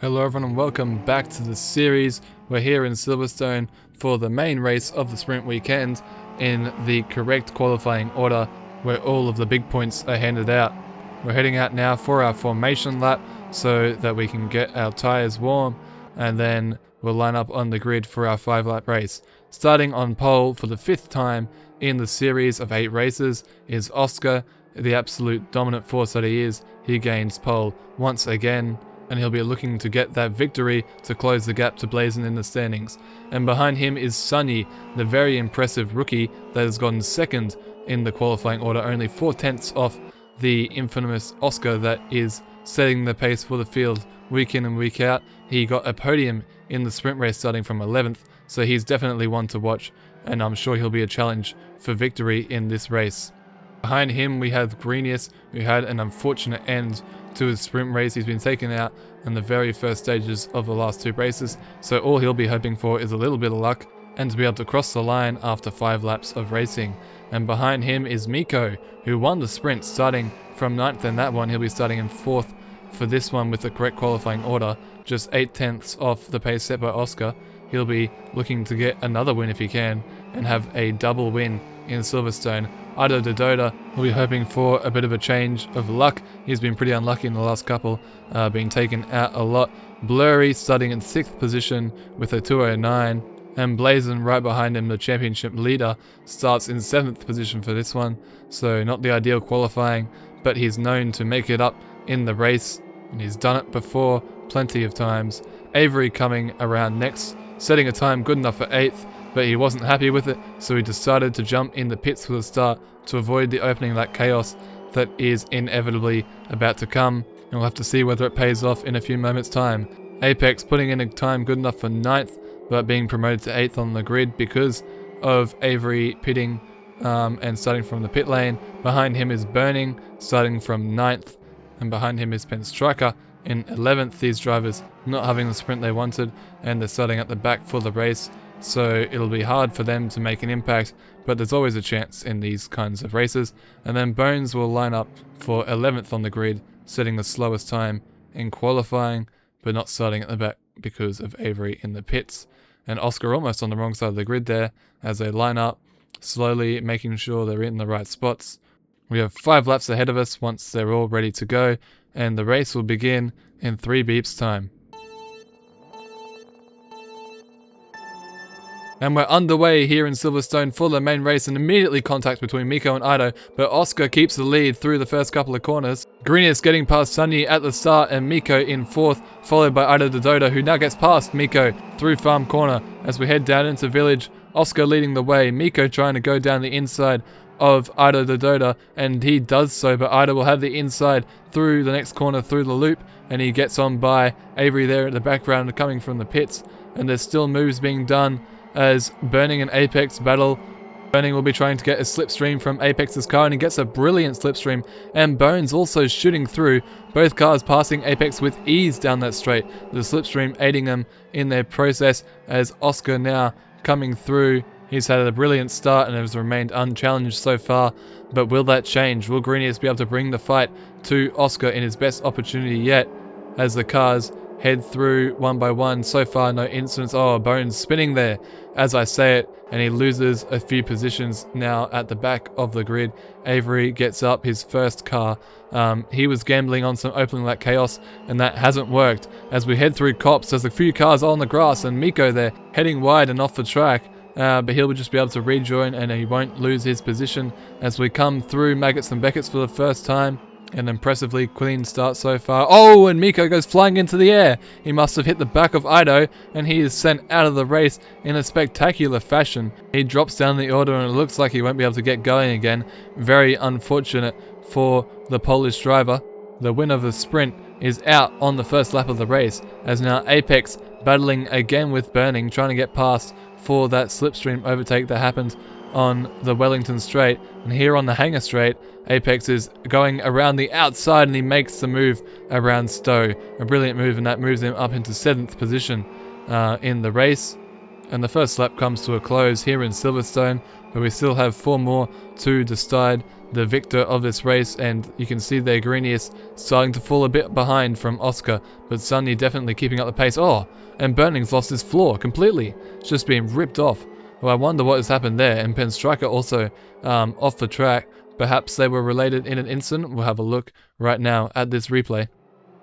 Hello everyone and welcome back to the series. We're here in Silverstone for the main race of the sprint weekend in the correct qualifying order where all of the big points are handed out. We're heading out now for our formation lap so that we can get our tyres warm, and then we'll line up on the grid for our 5-lap race. Starting on pole for the 5th time in the series of 8 races is Oscar, the absolute dominant force that he is. He gains pole once again, and he'll be looking to get that victory to close the gap to Blazin in the standings. And behind him is Sanyi, the very impressive rookie that has gotten second in the qualifying order, only 4/10 off the infamous Oscar that is setting the pace for the field week in and week out. He got a podium in the sprint race starting from 11th, so he's definitely one to watch, and I'm sure he'll be a challenge for victory in this race. Behind him we have Greenius, who had an unfortunate end to his sprint race. He's been taken out in the very first stages of the last 2 races, so all he'll be hoping for is a little bit of luck and to be able to cross the line after 5 laps of racing. And behind him is Miko, who won the sprint starting from 9th in that one. He'll be starting in 4th for this one with the correct qualifying order, just 8/10 off the pace set by Oscar. He'll be looking to get another win if he can and have a double win in Silverstone. Ido Dododa will be hoping for a bit of a change of luck. He's been pretty unlucky in the last couple, being taken out a lot. Blurry starting in 6th position with a 2:09, and Blazin right behind him, the championship leader, starts in 7th position for this one. So not the ideal qualifying, but he's known to make it up in the race, and he's done it before plenty of times. Avery coming around next, setting a time good enough for 8th, but he wasn't happy with it, so he decided to jump in the pits for the start to avoid the opening lap chaos that is inevitably about to come, and we'll have to see whether it pays off in a few moments' time. Apex putting in a time good enough for 9th, but being promoted to 8th on the grid because of Avery pitting and starting from the pit lane. Behind him is Burning, starting from 9th, and behind him is Penstriker in 11th. These drivers not having the sprint they wanted, and they're starting at the back for the race, so it'll be hard for them to make an impact, but there's always a chance in these kinds of races. And then Bones will line up for 11th on the grid, setting the slowest time in qualifying, but not starting at the back because of Avery in the pits. And Oscar almost on the wrong side of the grid there as they line up, slowly making sure they're in the right spots. We have 5 laps ahead of us once they're all ready to go, and the race will begin in 3 beeps time. And we're underway here in Silverstone for the main race, and immediately contact between Miko and Ido, but Oscar keeps the lead through the first couple of corners. Greenius getting past Sanyi at the start, and Miko in 4th, followed by Ido Dododa, who now gets past Miko through Farm Corner as we head down into Village. Oscar leading the way, Miko trying to go down the inside of Ido Dododa, and he does so, but Ido will have the inside through the next corner through the loop, and he gets on by Avery there at the background coming from the pits, and there's still moves being done as Burning and Apex battle. Burning will be trying to get a slipstream from Apex's car, and he gets a brilliant slipstream, and Bones also shooting through, both cars passing Apex with ease down that straight, the slipstream aiding them in their process as Oscar now coming through. He's had a brilliant start and has remained unchallenged so far, but will that change? Will Greenius be able to bring the fight to Oscar in his best opportunity yet as the cars head through one by one? So far no incidents. Oh, Bones spinning there as I say it, and he loses a few positions now at the back of the grid. Avery gets up his first car. He was gambling on some opening lap chaos, and that hasn't worked. As we head through Cops, there's a few cars on the grass, and Miko there heading wide and off the track. But he'll just be able to rejoin, and he won't lose his position as we come through Maggots and Beckett's for the first time. An impressively clean start so far. Oh, and Miko goes flying into the air. He must have hit the back of Ido, and he is sent out of the race in a spectacular fashion. He drops down the order, and it looks like he won't be able to get going again. Very unfortunate for the Polish driver. The winner of the sprint is out on the first lap of the race, as now Apex battling again with Burning, trying to get past for that slipstream overtake that happened on the Wellington Straight. And here on the Hangar Straight, Apex is going around the outside, and he makes the move around Stowe. A brilliant move, and that moves him up into 7th position in the race. And the first lap comes to a close here in Silverstone, but we still have 4 more to decide the victor of this race, and you can see there Greenius starting to fall a bit behind from Oscar, but Sanyi definitely keeping up the pace. Oh, and Burning's lost his floor completely. It's just been ripped off. Well, I wonder what has happened there, and Penstriker also off the track. Perhaps they were related in an incident. We'll have a look right now at this replay.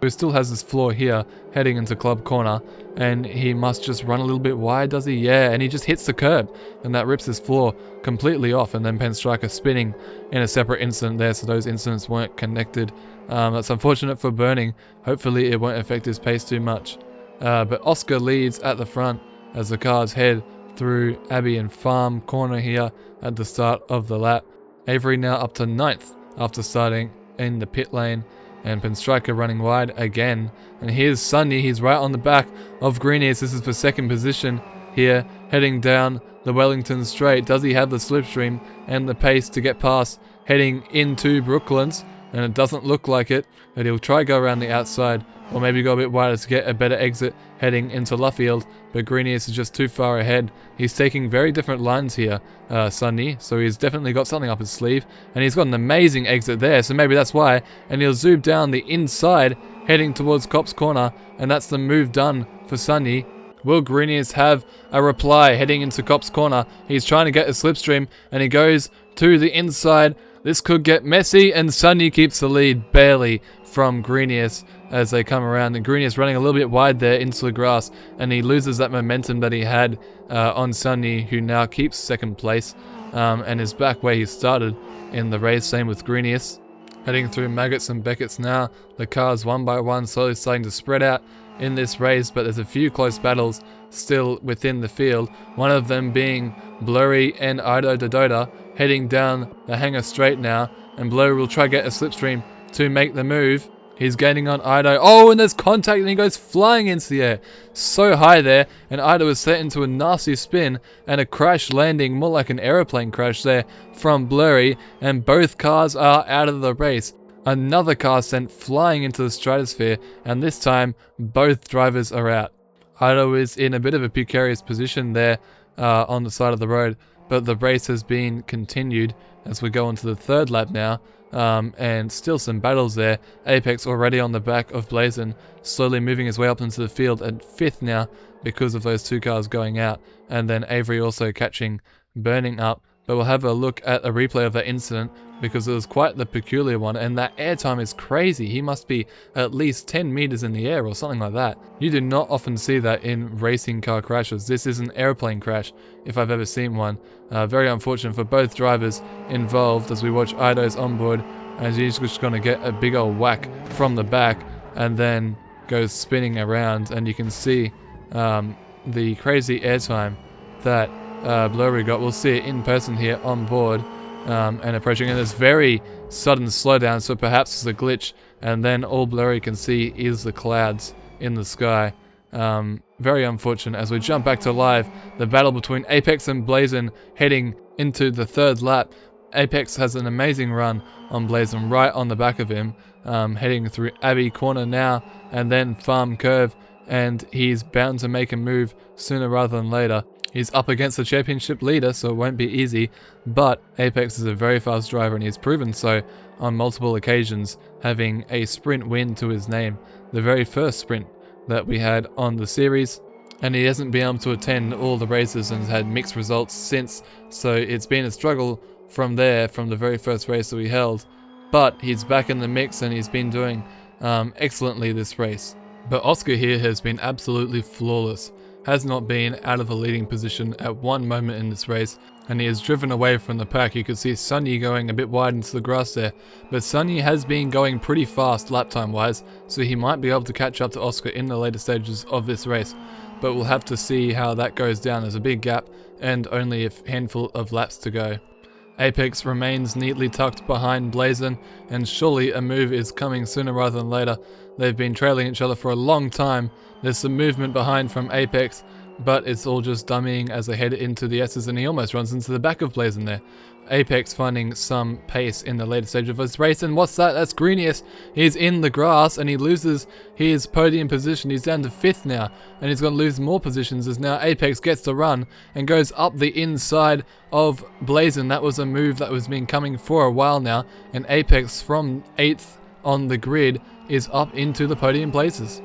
He still has his floor here, heading into club corner, and he must just run a little bit wide, does he? Yeah, and he just hits the curb, and that rips his floor completely off, and then Penstriker spinning in a separate incident there, so those incidents weren't connected. That's unfortunate for Burning. Hopefully it won't affect his pace too much. But Oscar leads at the front as the cars head through Abbey and Farm corner here at the start of the lap. Avery now up to 9th after starting in the pit lane, and Penstriker running wide again. And here's Sanyi, he's right on the back of Greenius. This is for second position here, heading down the Wellington Straight. Does he have the slipstream and the pace to get past, heading into Brooklands? And it doesn't look like it, but he'll try go around the outside, or maybe go a bit wider to get a better exit heading into Luffield, but Greenius is just too far ahead. He's taking very different lines here, Sanyi, so he's definitely got something up his sleeve, and he's got an amazing exit there, so maybe that's why, and he'll zoom down the inside, heading towards Copse Corner, and that's the move done for Sanyi. Will Greenius have a reply heading into Copse Corner? He's trying to get a slipstream, and he goes to the inside. This could get messy, and Sanyi keeps the lead barely from Greenius as they come around, and Greenius running a little bit wide there into the grass, and he loses that momentum that he had on Sanyi, who now keeps second place and is back where he started in the race. Same with Greenius. Heading through Maggots and Beckett's now, the cars one by one slowly starting to spread out in this race, but there's a few close battles still within the field, one of them being Blurry and Ido Dodota heading down the hangar straight now, and Blurry will try to get a slipstream to make the move. He's gaining on Ido. Oh, and there's contact, and he goes flying into the air. So high there, and Ido is set into a nasty spin, and a crash landing, more like an aeroplane crash there from Blurry, and both cars are out of the race. Another car sent flying into the stratosphere, and this time, both drivers are out. Ido is in a bit of a precarious position there on the side of the road, but the race has been continued as we go into the third lap now. And still some battles there. Apex already on the back of Blazon, slowly moving his way up into the field at 5th now because of those 2 cars going out, and then Avery also catching Burning up. But we'll have a look at a replay of that incident because it was quite the peculiar one, and that airtime is crazy. He must be at least 10 meters in the air or something like that. You do not often see that in racing car crashes. This is an airplane crash if I've ever seen one. Very unfortunate for both drivers involved as we watch Ido's onboard, as he's just going to get a big old whack from the back and then goes spinning around, and you can see the crazy airtime that Blurry got. We'll see it in person here on board and approaching, and there's very sudden slowdown, so perhaps it's a glitch, and then all Blurry can see is the clouds in the sky. Very unfortunate. As we jump back to live, the battle between Apex and Blazon heading into the third lap. Apex has an amazing run on Blazon right on the back of him, heading through Abbey Corner now and then Farm Curve, and he's bound to make a move sooner rather than later. He's up against the championship leader, so it won't be easy, but Apex is a very fast driver, and he's proven so on multiple occasions, having a sprint win to his name, the very first sprint that we had on the series, and he hasn't been able to attend all the races and has had mixed results since, so it's been a struggle from there, from the very first race that we held, but he's back in the mix and he's been doing excellently this race. But Oscar here has been absolutely flawless, has not been out of a leading position at one moment in this race, and he has driven away from the pack. You could see Sanyi going a bit wide into the grass there, but Sanyi has been going pretty fast lap time wise, so he might be able to catch up to Oscar in the later stages of this race, but we'll have to see how that goes down. There's a big gap and only a handful of laps to go. Apex remains neatly tucked behind Blazon, and surely a move is coming sooner rather than later. They've been trailing each other for a long time. There's some movement behind from Apex, but it's all just dummying as they head into the S's, and he almost runs into the back of Blazin there. Apex finding some pace in the later stage of his race, and what's that? That's Greenius. He's in the grass and he loses his podium position. He's down to 5th now, and he's going to lose more positions as now Apex gets the run and goes up the inside of Blazin. That was a move that was been coming for a while now, and Apex from 8th on the grid is up into the podium places.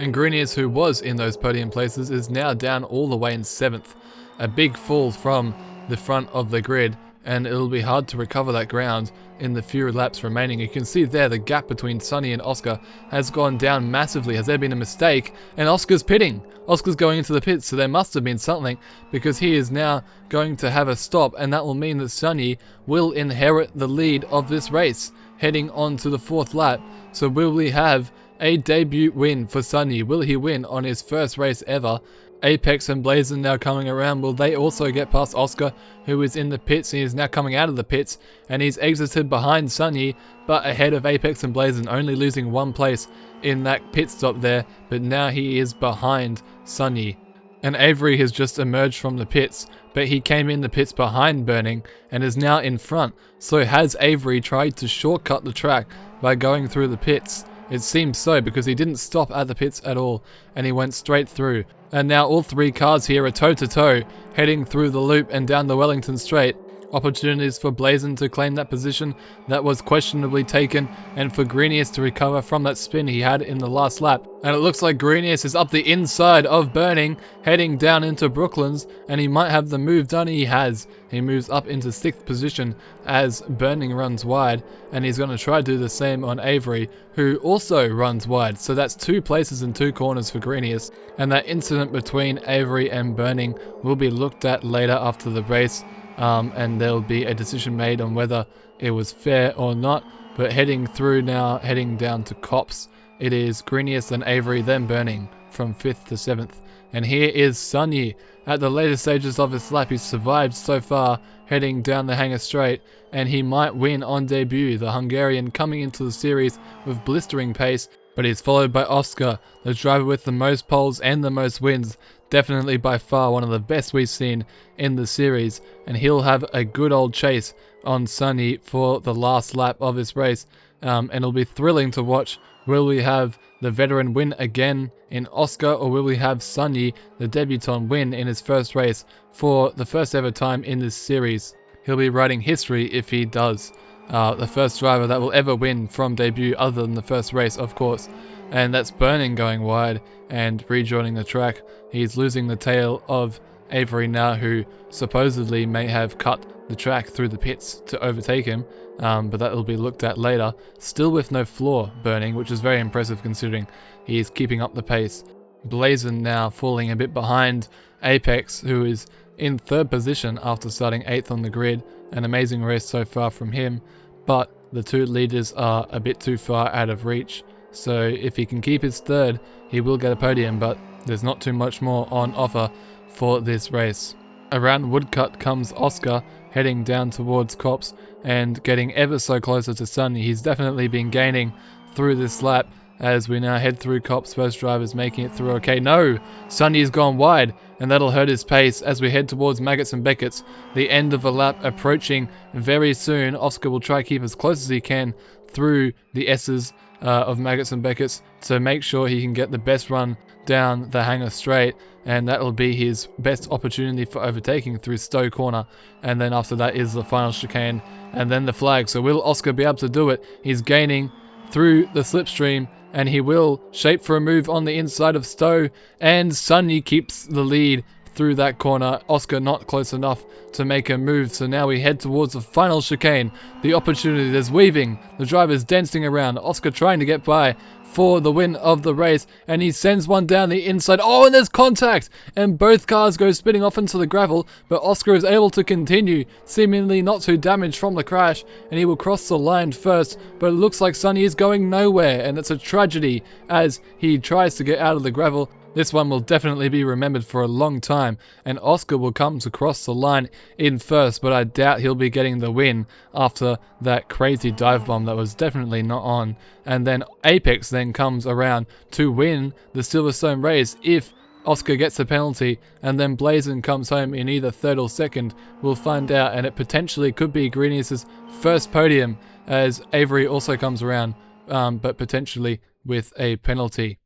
And Greenius, who was in those podium places, is now down all the way in 7th. A big fall from the front of the grid, and it'll be hard to recover that ground in the few laps remaining. You can see there the gap between Sanyi and Oscar has gone down massively. Has there been a mistake? And Oscar's pitting. Oscar's going into the pits, so there must have been something, because he is now going to have a stop, and that will mean that Sanyi will inherit the lead of this race, heading on to the 4th lap. So will we have a debut win for Sanyi? Will he win on his first race ever? Apex and Blazin now coming around. Will they also get past Oscar, who is in the pits? He is now coming out of the pits, and he's exited behind Sanyi, but ahead of Apex and Blazin, only losing 1 place in that pit stop there, but now he is behind Sanyi. And Avery has just emerged from the pits, but he came in the pits behind Burning and is now in front. So has Avery tried to shortcut the track by going through the pits? It seems so, because he didn't stop at the pits at all, and he went straight through. And now all 3 cars here are toe-to-toe, heading through the loop and down the Wellington Straight. Opportunities for Blazin to claim that position that was questionably taken, and for Greenius to recover from that spin he had in the last lap. And it looks like Greenius is up the inside of Burning, heading down into Brooklands, and he might have the move done. He has. He moves up into 6th position as Burning runs wide, and he's going to try to do the same on Avery, who also runs wide. So that's 2 places and 2 corners for Greenius. And that incident between Avery and Burning will be looked at later after the race. And there'll be a decision made on whether it was fair or not. But heading through now, heading down to Cops, it is Greenius, then Avery, then Burning from 5th to 7th. And here is Sanyi. At the later stages of his lap, he's survived so far, heading down the Hangar Straight, and he might win on debut. The Hungarian coming into the series with blistering pace, but he's followed by Oscar, the driver with the most poles and the most wins. Definitely by far one of the best we've seen in the series, and he'll have a good old chase on Sanyi for the last lap of this race, and it'll be thrilling to watch. Will we have the veteran win again in Oscar, or will we have Sanyi, the debutant, win in his first race for the first ever time in this series? He'll be writing history if he does. The first driver that will ever win from debut, other than the first race, of course. And that's Burning going wide and rejoining the track. He's losing the tail of Avery now, who supposedly may have cut the track through the pits to overtake him, but that will be looked at later. Still with no floor, Burning, which is very impressive considering he is keeping up the pace. Blazin now falling a bit behind Apex, who is in 3rd position after starting 8th on the grid. An amazing race so far from him, but the 2 leaders are a bit too far out of reach. So if he can keep his 3rd, he will get a podium, but there's not too much more on offer for this race. Around Woodcut comes Oscar, heading down towards Cops and getting ever so closer to Sanyi. He's definitely been gaining through this lap as we now head through Cops. First drivers making it through okay. No! Sanyi's gone wide, and that'll hurt his pace as we head towards Maggots and Beckett's. The end of the lap approaching very soon. Oscar will try to keep as close as he can through the S's of Maggots and Beckett's to make sure he can get the best run down the Hangar Straight, and that will be his best opportunity for overtaking through Stowe Corner. And then after that is the final chicane and then the flag. So will Oscar be able to do it? He's gaining through the slipstream, and he will shape for a move on the inside of Stowe, and Sanyi keeps the lead through that corner. Oscar not close enough to make a move, so now we head towards the final chicane. The opportunity, there's weaving, the driver's dancing around, Oscar trying to get by for the win of the race, and he sends one down the inside. Oh, and there's contact, and both cars go spinning off into the gravel, but Oscar is able to continue, seemingly not too damaged from the crash, and he will cross the line first, but it looks like Sanyi is going nowhere, and it's a tragedy as he tries to get out of the gravel. This one will definitely be remembered for a long time, and Oscar will come to cross the line in first, but I doubt he'll be getting the win after that crazy dive bomb that was definitely not on. And then Apex then comes around to win the Silverstone race if Oscar gets a penalty, and then Blazin comes home in either third or second. We'll find out, and it potentially could be Greenius' first podium, as Avery also comes around, but potentially with a penalty.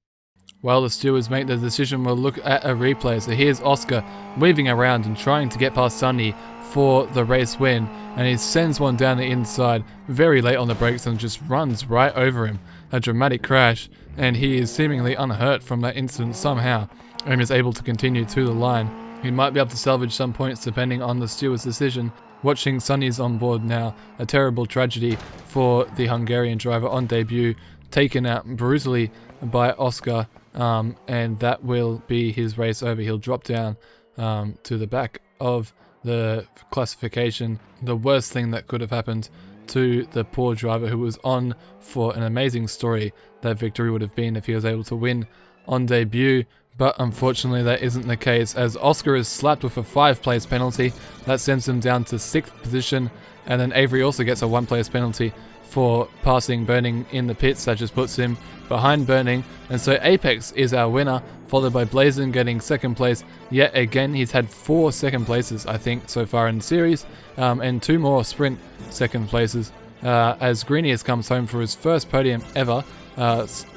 While the stewards make the decision, we'll look at a replay. So here's Oscar weaving around and trying to get past Sanyi for the race win, and he sends one down the inside very late on the brakes and just runs right over him. A dramatic crash, and he is seemingly unhurt from that incident somehow, and is able to continue to the line. He might be able to salvage some points depending on the steward's decision. Watching Sanyi's on board now, a terrible tragedy for the Hungarian driver on debut, taken out brutally by Oscar, and that will be his race over. He'll drop down to the back of the classification. The worst thing that could have happened to the poor driver, who was on for an amazing story. That victory would have been if he was able to win on debut, but unfortunately that isn't the case, as Oscar is slapped with a 5-place penalty. That sends him down to 6th position, and then Avery also gets a 1-place penalty for passing Burning in the pits. That just puts him behind Burning, and so Apex is our winner, followed by Blazin getting 2nd place. Yet again, he's had 4 second places, I think, so far in the series, and 2 more sprint 2nd places, as Greenius comes home for his first podium ever,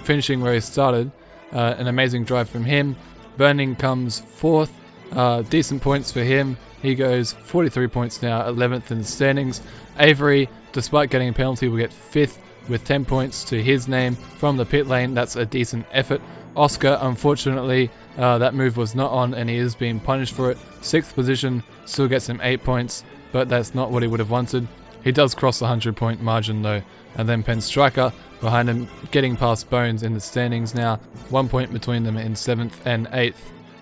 finishing where he started. An amazing drive from him. Burning comes 4th, decent points for him. He goes 43 points now, 11th in the standings. Avery, despite getting a penalty, will get 5th with 10 points to his name from the pit lane. That's a decent effort. Oscar, unfortunately, that move was not on, and he is being punished for it. 6th position, still gets him 8 points, but that's not what he would have wanted. He does cross the 100-point margin though, and then Penn Striker behind him, getting past Bones in the standings now, 1 point between them in 7th and 8th.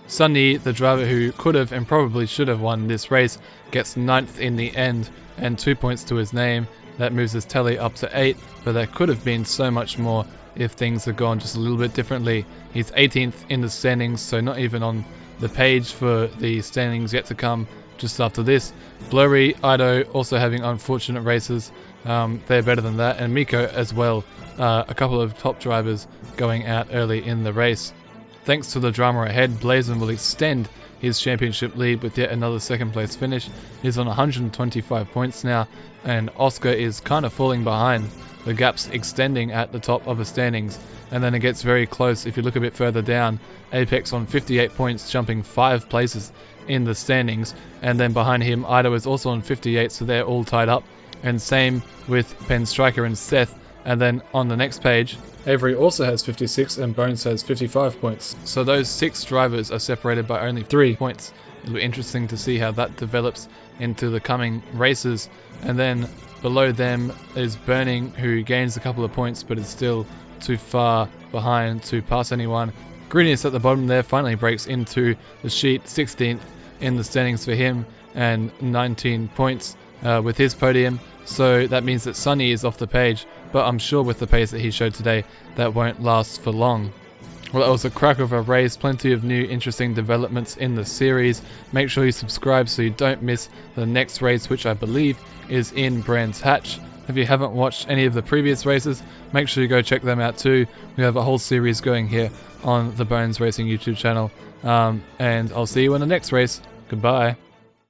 Sanyi, the driver who could have and probably should have won this race, gets 9th in the end and 2 points to his name. That moves his tally up to 8, but there could have been so much more if things had gone just a little bit differently. He's 18th in the standings, so not even on the page for the standings yet to come just after this. Blurry, Ido also having unfortunate races. They're better than that, and Miko as well. A couple of top drivers going out early in the race. Thanks to the drama ahead, Blazin will extend his championship lead with yet another 2nd place finish. He's on 125 points now, and Oscar is kind of falling behind. The gap's extending at the top of the standings, and then it gets very close if you look a bit further down. Apex on 58 points, jumping 5 places in the standings, and then behind him Ido is also on 58, so they're all tied up, and same with Penn Striker and Seth. And then on the next page, Avery also has 56 and Bones has 55 points. So those 6 drivers are separated by only 3 points. It'll be interesting to see how that develops into the coming races. And then below them is Burning, who gains a couple of points but is still too far behind to pass anyone. Greenius at the bottom there finally breaks into the sheet, 16th in the standings for him and 19 points with his podium. So that means that Sanyi is off the page, but I'm sure with the pace that he showed today, that won't last for long. Well, that was a crack of a race, plenty of new interesting developments in the series. Make sure you subscribe so you don't miss the next race, which I believe is in Brands Hatch. If you haven't watched any of the previous races, make sure you go check them out too. We have a whole series going here on the Bones Racing YouTube channel. And I'll see you in the next race. Goodbye.